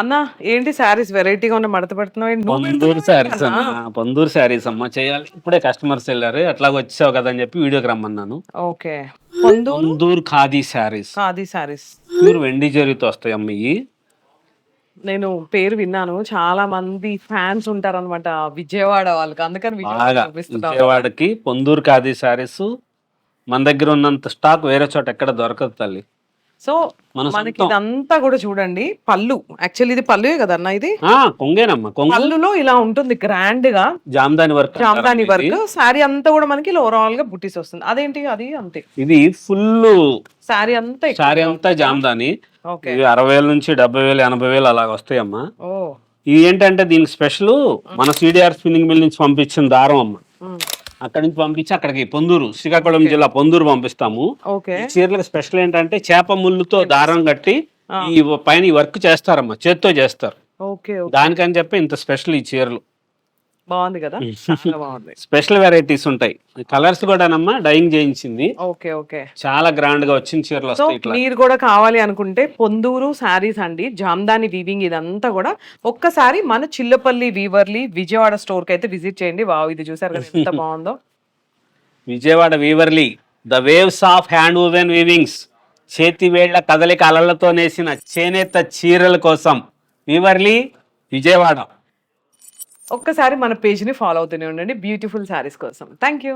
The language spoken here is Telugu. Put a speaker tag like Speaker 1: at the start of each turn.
Speaker 1: అన్న ఏంటి శారీస్ వెరైటీగా ఉన్న మడత పెడుతున్నావు ఏంటి? నువ్వు
Speaker 2: పొందూరు
Speaker 1: పెడుతున్నావా
Speaker 2: శారీస్
Speaker 1: ఏంటన్నా?
Speaker 2: అన్న, పొందూరు శారీస్ అమ్మ చేయాలి. ఇప్పుడే కస్టమర్స్ వెళ్ళారు, అట్లాగ వచ్చావు కదా అని చెప్పి వీడియోకి రమ్మన్నాను.
Speaker 1: ఓకే. పొందూరు
Speaker 2: పొందూరు ఖాదీ శారీస్
Speaker 1: ఖాదీ శారీస్.
Speaker 2: ప్యూర్ వెండి జరీతో వస్తాయి అమ్మ ఇవి.
Speaker 1: నేను పేరు విన్నాను. చాలా మంది ఫ్యాన్స్ ఉంటారన్నమాట విజయవాడ వాళ్ళకి. అందుకని విజయవాడ
Speaker 2: బాగా
Speaker 1: చూపిస్తున్నావు.
Speaker 2: విజయవాడకి పొందూరు ఖాదీ శారీస్ మన దగ్గర ఉన్నంత స్టాక్ వేరే చోట ఎక్కడ దొరకదు తల్లి.
Speaker 1: సో
Speaker 2: మన
Speaker 1: మనకి
Speaker 2: సొంతం.
Speaker 1: ఇదంతా కూడా చూడండి పళ్ళు. యాక్చువల్లీ ఇది పళ్ళువే కదా అన్న ఇది?
Speaker 2: కొంగేనమ్మా, కొంగు
Speaker 1: పళ్ళులో ఇలా ఉంటుంది గ్రాండ్ గా
Speaker 2: జామ్దాని వర్క్
Speaker 1: జామదాని వర్క్. శారీ అంతా కూడా మనకి ఓవరాల్ గా బుట్టీస్ వస్తుంది. అదేంటి అది అంతే?
Speaker 2: ఇది ఫుల్
Speaker 1: శారీ అంతా
Speaker 2: శారీ అంతా జామ్దాని.
Speaker 1: ఓకే.
Speaker 2: ఇవి 60,000 నుంచి 70,000 80,000 అలాగ వస్తాయమ్మా.
Speaker 1: ఓ
Speaker 2: ఇది ఏంటంటే దీనికి స్పెషల్ మన సిడిఆర్ స్పిన్నింగ్ మిల్ నుంచి పంపించిన దారం అమ్మ.
Speaker 1: ఉమ్,
Speaker 2: అక్కడి నుంచి పంపించి అక్కడికి పొందూరు, శ్రీకాకుళం జిల్లా పొందూరు పంపిస్తాము.
Speaker 1: ఓకే.
Speaker 2: ఈ చీరలకు స్పెషల్ ఏంటంటే చేప ముళ్ళుతో దారం కట్టి ఈ పైన ఈ వర్క్ చేస్తారమ్మా, చేత్తో చేస్తారు.
Speaker 1: ఓకే. ఓకే.
Speaker 2: దానికని చెప్పి ఇంత స్పెషల్ ఈ చీరలు.
Speaker 1: బాగుంది కదా, చాలా బాగుంది.
Speaker 2: స్పెషల్ వెరైటీస్ ఉంటాయి. కలర్స్ కూడానమ్మా డైయింగ్ చేయించింది.
Speaker 1: ఓకే. ఓకే.
Speaker 2: చాలా గ్రాండ్ గా వచ్చిన చీరలు
Speaker 1: సో
Speaker 2: వస్తాయి ఇట్లా.
Speaker 1: మీరు కూడా కావాలి అనుకుంటే పొందూరు శారీస్ అండి, జామ్దాని వీవింగ్ ఇదంతా కూడా ఒక్కసారి మన చిల్లపల్లి వీవర్లీ విజయవాడ స్టోర్ కి అయితే విజిట్ చేయండి. వావ్, ఇది చూసారు కదా ఎంత బాగుందో.
Speaker 2: Vijayawada Weaverly, the waves of hand woven weavings, చేతి వేళ్ల కదలిక అలలతో నేసిన చేనేత చీరల కోసం వీవర్లీ విజయవాడ.
Speaker 1: ఒక్కసారి మన పేజ్ ని ఫాలో అవుతూనే ఉండండి బ్యూటిఫుల్ శారీస్ కోసం. Thank you.